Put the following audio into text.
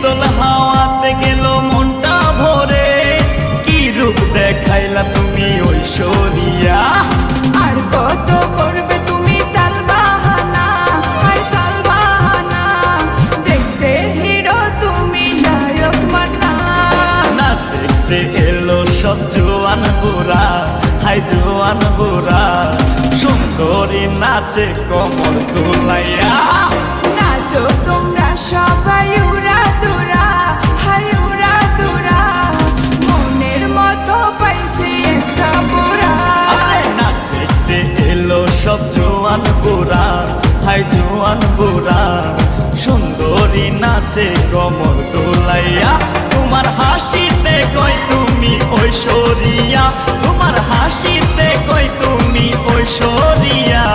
শীতল হাওয়াতে গেল মনটা ভরে, কি রূপ দেখাইলা তুমি ঐশ্বরিয়া। আর কত করবে তুমি তাল বাহানা, হায় তাল বাহানা, দেখতে হিরো তুমি নায়ক মান্না। নাচ দেখতে এলো সব জোয়ান বুড়া, হাই জোয়ান বুড়া, সুন্দরী নাচে কমর দুলাইয়া। নাচো তোমরা সবাই উড়া দুরা, হায় উড়া দুরা, মনের মতো পাইছে একটা বুড়া। নাচ দেখতে এলো সব জোয়ান বুড়া, হাই জোয়ান বুড়া, সুন্দরী নাচে কমর দোলাইয়া। তোমার হাসিতে কই তুমি ঐশ্বরিয়া, তোমার হাসিতে কই তুমি ঐশ্বরিয়া।